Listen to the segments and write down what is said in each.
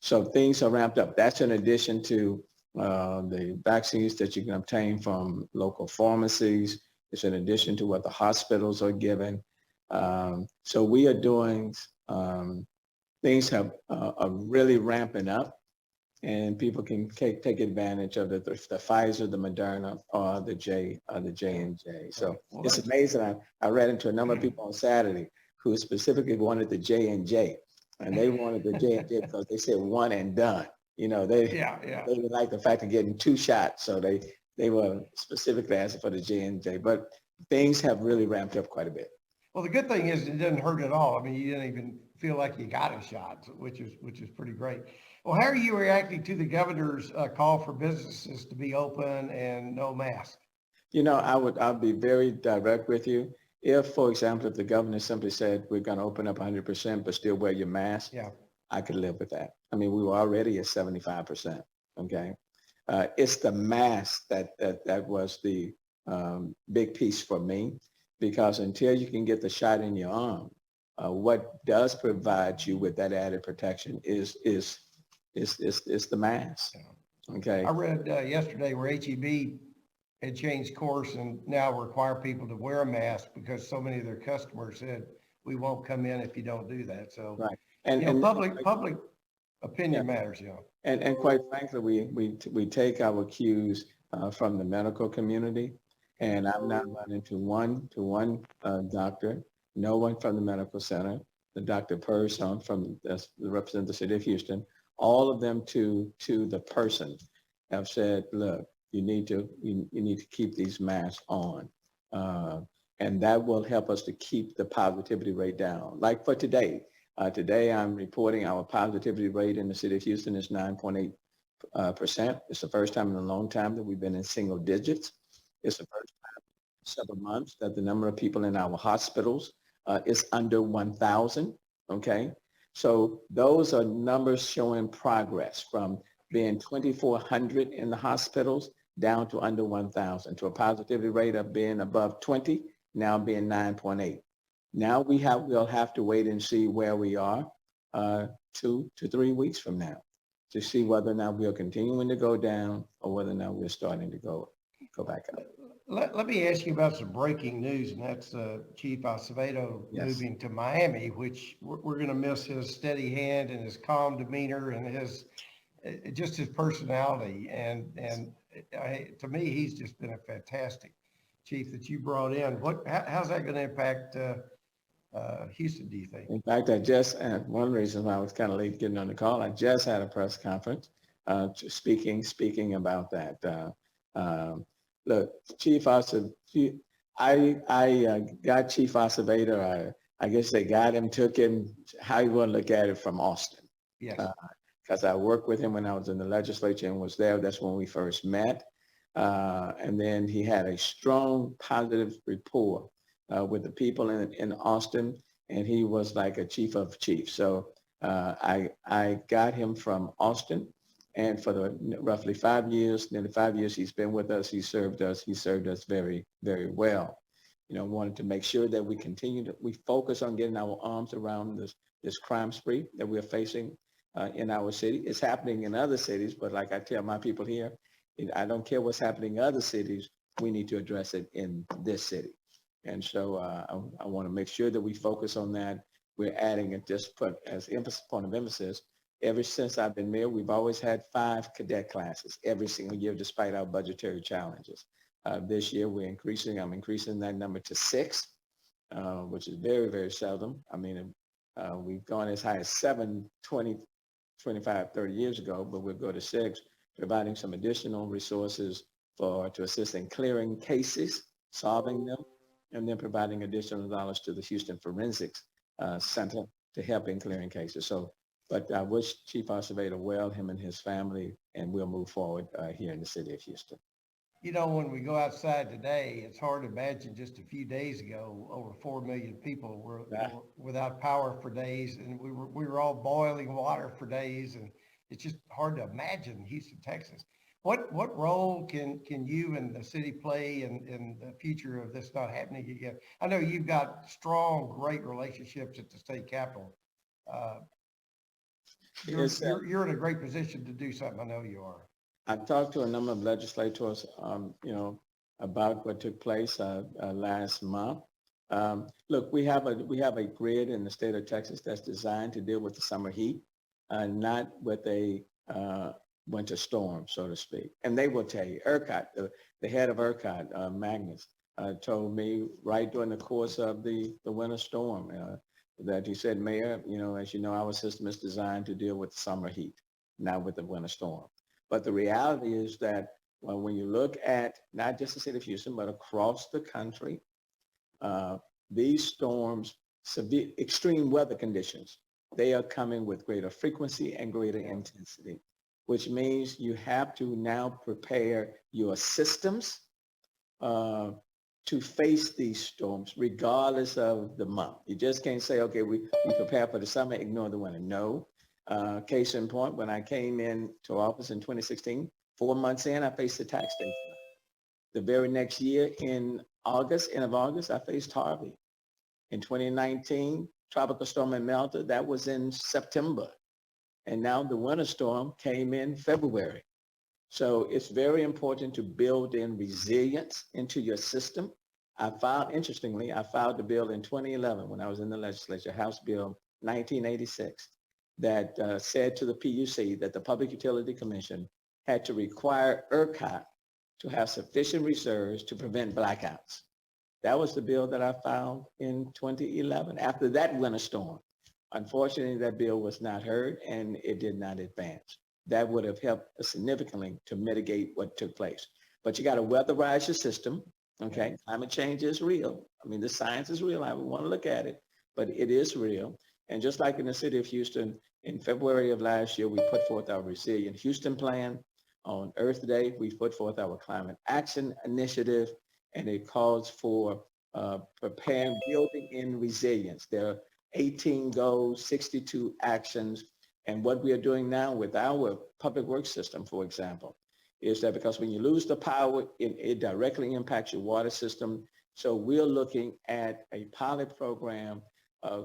So things are ramped up. That's in addition to the vaccines that you can obtain from local pharmacies. It's in addition to what the hospitals are giving. So we are doing, things are really ramping up, and people can take advantage of the Pfizer, the Moderna, or the J&J. So Well, it's amazing. I read into a number of people on Saturday who specifically wanted the J&J, and they wanted the J&J because they said one and done. They didn't like the fact of getting two shots, so they were specifically asking for the J&J. But things have really ramped up quite a bit. Well, the good thing is it didn't hurt at all. I mean, you didn't even feel like you got a shot, which is pretty great. Well, how are you reacting to the governor's call for businesses to be open and no mask? I'll be very direct with you. If, for example, if the governor simply said, we're going to open up 100%, but still wear your mask, Yeah. I could live with that. I mean, we were already at 75%. Okay. It's the mask that was the big piece for me, because until you can get the shot in your arm, what does provide you with that added protection is the mask. Okay. I read yesterday where HEB had changed course and now require people to wear a mask because so many of their customers said, we won't come in if you don't do that. So, right. And public opinion matters, And quite frankly, we take our cues from the medical community, and I've not run into one doctor, no one from the medical center, the Dr. Person from the representative of the city of Houston, all of them to the person have said, look, you need to keep these masks on. And that will help us to keep the positivity rate down. Like for today, I'm reporting our positivity rate in the city of Houston is 9.8%. It's the first time in a long time that we've been in single digits. It's the first time in several months that the number of people in our hospitals is under 1,000. Okay. So those are numbers showing progress from being 2,400 in the hospitals down to under 1,000, to a positivity rate of being above 20, now being 9.8. Now we'll have to wait and see where we are 2 to 3 weeks from now to see whether or not we're continuing to go down or whether or not we're starting to go back up. Let me ask you about some breaking news, and that's Chief Acevedo moving to Miami, which we're going to miss his steady hand and his calm demeanor and his personality. And to me, he's just been a fantastic chief that you brought in. How's that going to impact Houston, do you think? In fact, one of the reasons why I was kind of late getting on the call, I just had a press conference speaking about that. Look, Chief Acevedo, I got Chief Acevedo. I guess they got him, took him, how you want to look at it, from Austin. Yes. Because I worked with him when I was in the legislature and was there. That's when we first met. And then he had a strong, positive rapport with the people in Austin, and he was like a chief of chiefs. So I got him from Austin, and for the roughly 5 years, nearly 5 years he's been with us, he served us very, very well. Wanted to make sure that we focus on getting our arms around this crime spree that we're facing in our city. It's happening in other cities, but like I tell my people here, I don't care what's happening in other cities, we need to address it in this city. And so I want to make sure that we focus on that. We're adding at this point, as point of emphasis, ever since I've been mayor, we've always had 5 cadet classes every single year, despite our budgetary challenges. This year I'm increasing that number to 6, which is very, very seldom. I mean, we've gone as high as 7, 20, 25, 30 years ago, but we'll go to 6, providing some additional resources to assist in clearing cases, solving them, and then providing additional dollars to the Houston Forensics Center to help in clearing cases. But I wish Chief Acevedo well, him and his family, and we'll move forward here in the city of Houston. When we go outside today, it's hard to imagine just a few days ago, over 4 million people were without power for days, and we were all boiling water for days, and it's just hard to imagine Houston, Texas. What role can you and the city play in the future of this not happening again? I know you've got strong, great relationships at the state capitol. It's, You're in a great position to do something. I know you are. I've talked to a number of legislators, about what took place last month. Look, we have a grid in the state of Texas that's designed to deal with the summer heat, not with a winter storm, so to speak. And they will tell you, ERCOT, the head of ERCOT, Magnus, told me right during the course of the winter storm that he said, Mayor, as you know, our system is designed to deal with summer heat, not with the winter storm. But the reality is that when you look at not just the city of Houston, but across the country, these storms, severe, extreme weather conditions, they are coming with greater frequency and greater intensity, which means you have to now prepare your systems to face these storms regardless of the month. You just can't say, okay, we prepare for the summer, ignore the winter. No. Case in point, when I came into office in 2016, 4 months in, I faced the tax day. The very next year in August, end of August, I faced Harvey. In 2019, Tropical Storm Imelda, that was in September. And now the winter storm came in February. So it's very important to build in resilience into your system. Interestingly, I filed the bill in 2011 when I was in the legislature, House Bill 1986, that said to the PUC that the Public Utility Commission had to require ERCOT to have sufficient reserves to prevent blackouts. That was the bill that I filed in 2011 after that winter storm. Unfortunately, that bill was not heard and it did not advance. That would have helped significantly to mitigate what took place. But you got to weatherize your system, okay? Climate change is real. I mean, the science is real. I would want to look at it, but it is real. And just like in the city of Houston, in February of last year, we put forth our Resilient Houston Plan. On Earth Day, we put forth our Climate Action Initiative, and it calls for preparing, building in resilience. There are 18 goals, 62 actions. And what we are doing now with our public works system, for example, is that because when you lose the power, it directly impacts your water system. So we're looking at a pilot program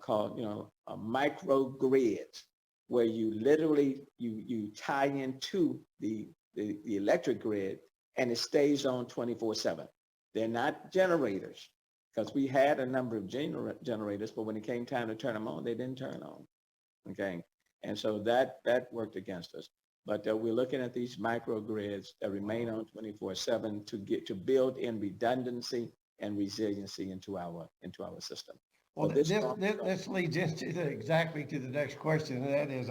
called, a microgrids, where you literally, you tie into the electric grid and it stays on 24/7. They're not generators, because we had a number of generators, but when it came time to turn them on, they didn't turn on, okay? And so that worked against us. But we're looking at these microgrids that remain on 24/7 to build in redundancy and resiliency into our system. Well, this leads into exactly to the next question, and that is,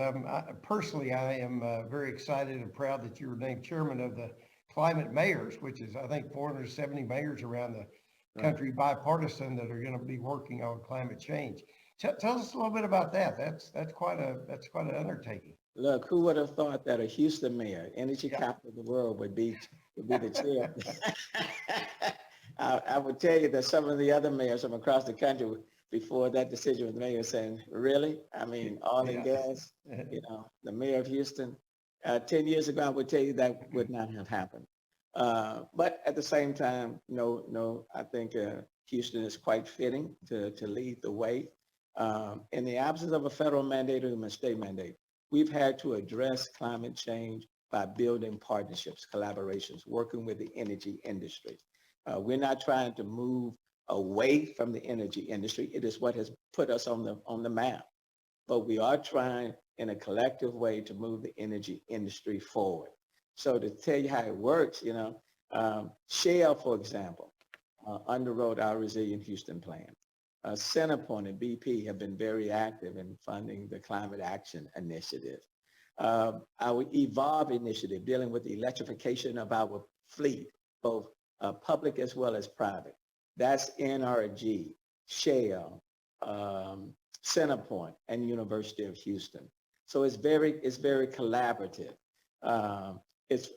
personally, I am very excited and proud that you were named chairman of the Climate Mayors, which is, I think, 470 mayors around the country, bipartisan, that are going to be working on climate change. Tell us a little bit about that. That's quite an undertaking. Look, who would have thought that a Houston mayor, energy capital of the world, would be the chair? I would tell you that some of the other mayors from across the country, before that decision was made, were saying, really? I mean, oil and gas, the mayor of Houston. 10 years ago, I would tell you that would not have happened. But at the same time, no, I think Houston is quite fitting to lead the way. In the absence of a federal mandate or a state mandate, we've had to address climate change by building partnerships, collaborations, working with the energy industry. We're not trying to move away from the energy industry. It is what has put us on the map. But we are trying in a collective way to move the energy industry forward. So to tell you how it works, Shale, for example, underwrote our Resilient Houston Plan. CenterPoint and BP have been very active in funding the Climate Action Initiative. Our Evolve initiative, dealing with the electrification of our fleet, both public as well as private. That's NRG, Shale, CenterPoint, and University of Houston. So it's very collaborative. It's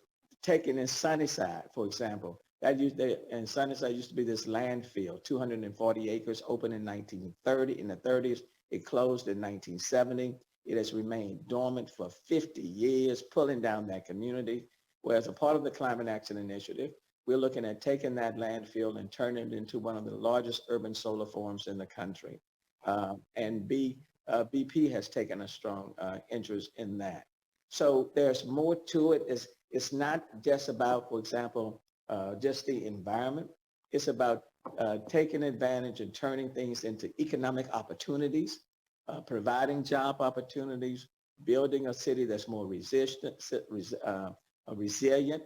taken in Sunnyside, for example. In Sunnyside used to be this landfill, 240 acres, open in 1930. In the 30s, it closed in 1970. It has remained dormant for 50 years, pulling down that community. Whereas a part of the Climate Action Initiative, we're looking at taking that landfill and turning it into one of the largest urban solar farms in the country, and be BP has taken a strong interest in that. So there's more to it. It's not just about, for example, just the environment. It's about taking advantage and turning things into economic opportunities, providing job opportunities, building a city that's more resilient,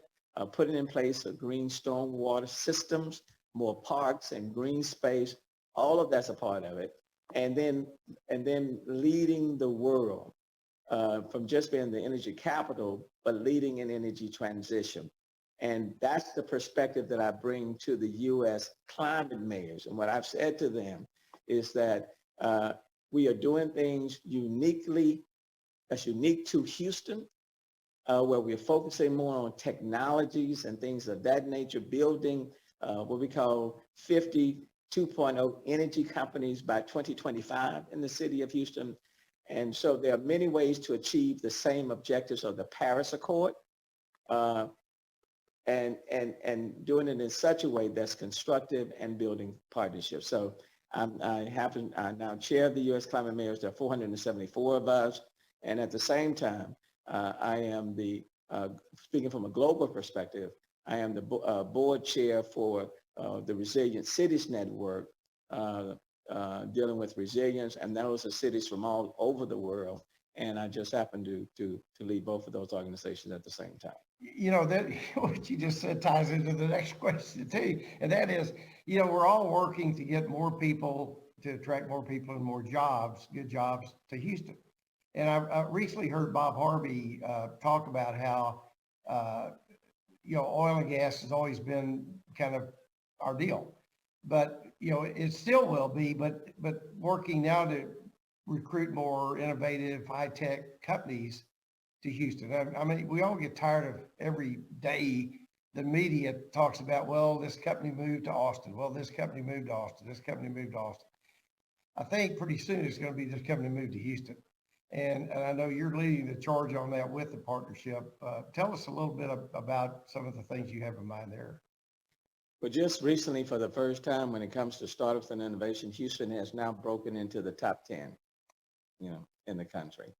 putting in place a green stormwater systems, more parks and green space. All of that's a part of it. And then leading the world from just being the energy capital, but leading an energy transition. And that's the perspective that I bring to the U.S. climate mayors. And what I've said to them is that we are doing things that's unique to Houston, where we're focusing more on technologies and things of that nature, building what we call 50 2.0 energy companies by 2025 in the city of Houston. And so there are many ways to achieve the same objectives of the Paris Accord, and doing it in such a way that's constructive and building partnerships. So I now chair of the U.S. Climate Mayors. There are 474 of us. And at the same time, I am speaking from a global perspective, I am the board chair for the Resilient Cities Network, dealing with resilience, and those are cities from all over the world. And I just happen to lead both of those organizations at the same time. That what you just said ties into the next question too, and that is, we're all working to get more people, to attract more people and more jobs, good jobs to Houston. And I recently heard Bob Harvey talk about how oil and gas has always been kind of our deal, but it still will be, but working now to recruit more innovative, high-tech companies to Houston. I mean, we all get tired of every day the media talks about, well, this company moved to Austin. Well, this company moved to Austin. This company moved to Austin. I think pretty soon it's going to be this company moved to Houston. And I know you're leading the charge on that with the partnership. Tell us a little bit about some of the things you have in mind there. But just recently, for the first time, when it comes to startups and innovation, Houston has now broken into the top 10, in the country.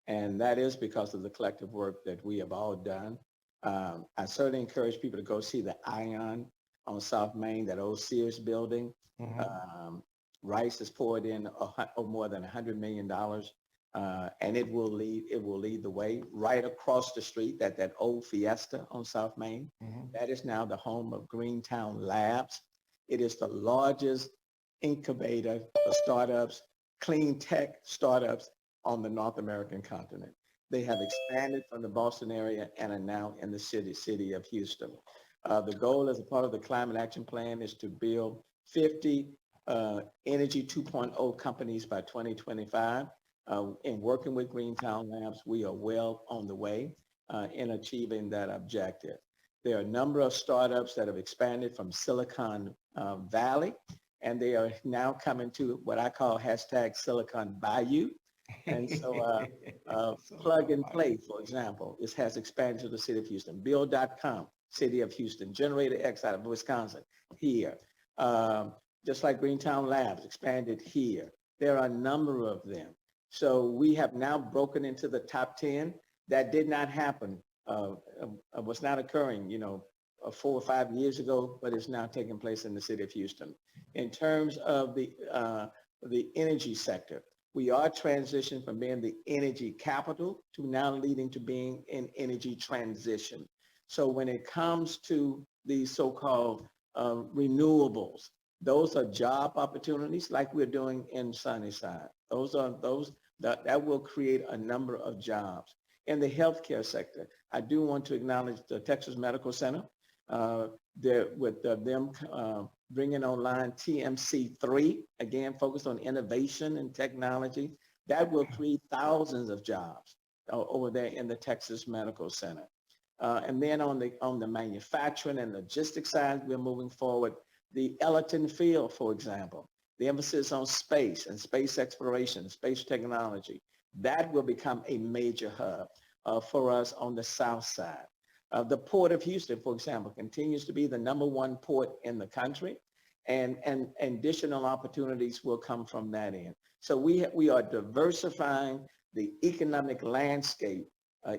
And that is because of the collective work that we have all done. I certainly encourage people to go see the Ion on South Main, that old Sears building. Mm-hmm. Rice has poured in more than $100 million, and it will lead the way. Right across the street, that old Fiesta on South Main, mm-hmm. That is now the home of Greentown Labs. It is the largest incubator of startups, clean tech startups on the North American continent. They have expanded from the Boston area and are now in the city of Houston. The goal as a part of the Climate Action Plan is to build 50 Energy 2.0 companies by 2025. In working with Greentown Labs, we are well on the way in achieving that objective. There are a number of startups that have expanded from Silicon Valley, and they are now coming to what I call hashtag Silicon Bayou. And so Plug and Play, for example, has expanded to the city of Houston. Build.com, city of Houston. Generator X out of Wisconsin, here. Just like Greentown Labs expanded here. There are a number of them. So we have now broken into the top 10. That did not happen, was not occurring, 4 or 5 years ago, but it's now taking place in the city of Houston. In terms of the energy sector, we are transitioning from being the energy capital to now leading to being in energy transition. So when it comes to these so-called renewables, those are job opportunities like we're doing in Sunnyside. That will create a number of jobs. In the healthcare sector, I do want to acknowledge the Texas Medical Center. With them bringing online TMC3, again, focused on innovation and technology, that will create thousands of jobs over there in the Texas Medical Center. And then on the manufacturing and logistics side, we're moving forward. The Ellerton Field, for example, the emphasis on space and space exploration, space technology, that will become a major hub for us on the south side. The Port of Houston, for example, continues to be the #1 port in the country. and additional opportunities will come from that end. So we are diversifying the economic landscape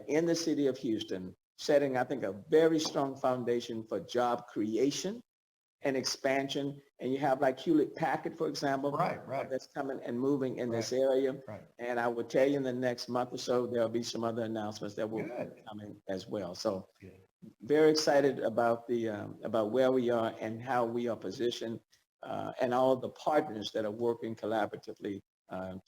in the city of Houston, setting, I think, a very strong foundation for job creation and expansion. And you have like Hewlett Packard, for example, Right. that's coming and moving in this Right. area. Right. And I will tell you in the next month or so, there'll be some other announcements that will Good. be coming as well. So Good. very excited about about where we are and how we are positioned, and all the partners that are working collaboratively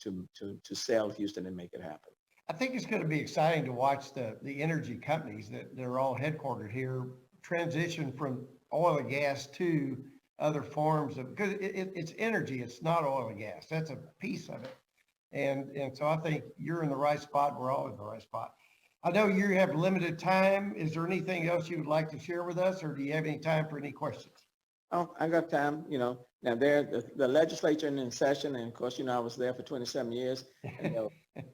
to sell Houston and make it happen. I think it's going to be exciting to watch the energy companies that are all headquartered here transition from oil and gas to other forms of, because it's energy, it's not oil and gas. That's a piece of it. And so I think you're in the right spot, and we're all in the right spot. I know you have limited time. Is there anything else you would like to share with us, or do you have any time for any questions? Oh, I got time. Now the legislature in session, and of course, I was there for 27 years. And,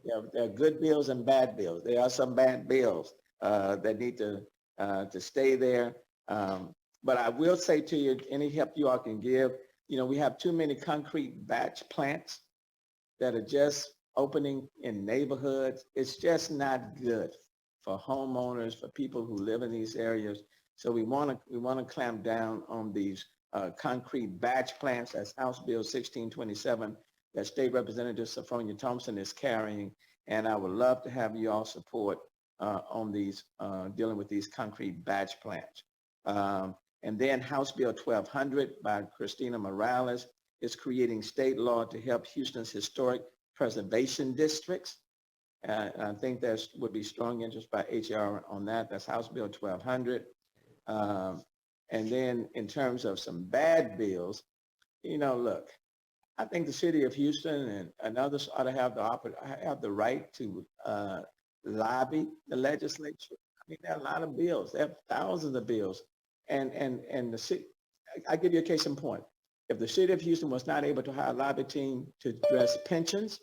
there are good bills and bad bills. There are some bad bills that need to stay there. But I will say to you, any help you all can give, we have too many concrete batch plants that are just opening in neighborhoods. It's just not good for homeowners, for people who live in these areas. So we want to clamp down on these concrete batch plants. That's House Bill 1627 that State Representative Sophronia Thompson is carrying. And I would love to have you all support on these, dealing with these concrete batch plants. And then House Bill 1200 by Christina Morales is creating state law to help Houston's historic preservation districts. I think there would be strong interest by HAR on that. That's House Bill 1200. And then in terms of some bad bills, look, I think the city of Houston and others ought to have the right to lobby the legislature. I mean, there are a lot of bills. There are thousands of bills. And the city, I give you a case in point. If the city of Houston was not able to hire a lobby team to address pensions,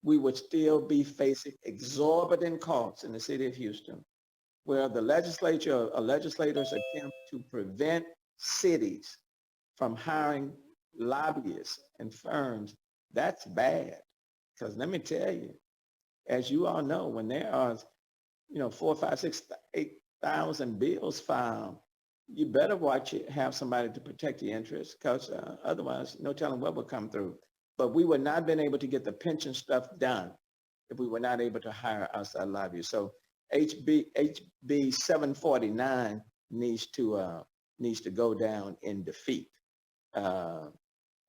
we would still be facing exorbitant costs in the city of Houston, where the legislature or legislators attempt to prevent cities from hiring lobbyists and firms. That's bad. Because let me tell you, as you all know, when there are, 4, 5, 6, 8,000 bills filed, you better watch it, have somebody to protect your interests, because otherwise, no telling what will come through. But we would not have been able to get the pension stuff done if we were not able to hire outside lobbyists. So HB 749 needs to go down in defeat. And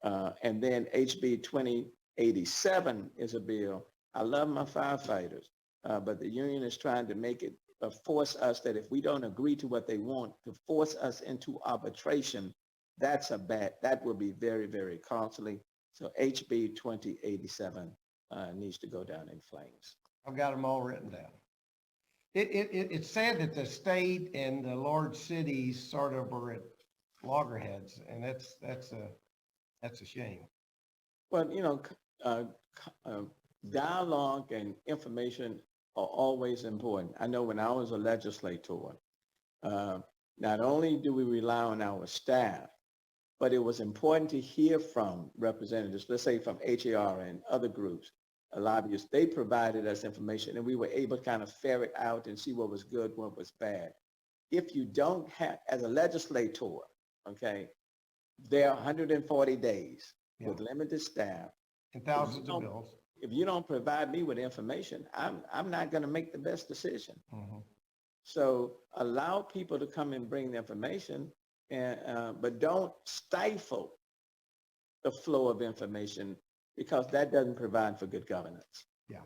then HB 2087 is a bill. I love my firefighters, but the union is trying to make it force us that if we don't agree to what they want, to force us into arbitration. That will be very, very costly. So HB 2087 needs to go down in flames. I've got them all written down. It's sad that the state and the large cities sort of are at loggerheads, and that's a shame. Well, dialogue and information are always important. I know when I was a legislator, not only do we rely on our staff, but it was important to hear from representatives, let's say from HAR and other groups, lobbyists. They provided us information, and we were able to kind of ferret out and see what was good, what was bad. If you don't have, as a legislator, okay, there are 140 days with limited staff and thousands of bills. If you don't provide me with information, I'm not going to make the best decision. Mm-hmm. So allow people to come and bring the information, but don't stifle the flow of information, because that doesn't provide for good governance. Yeah.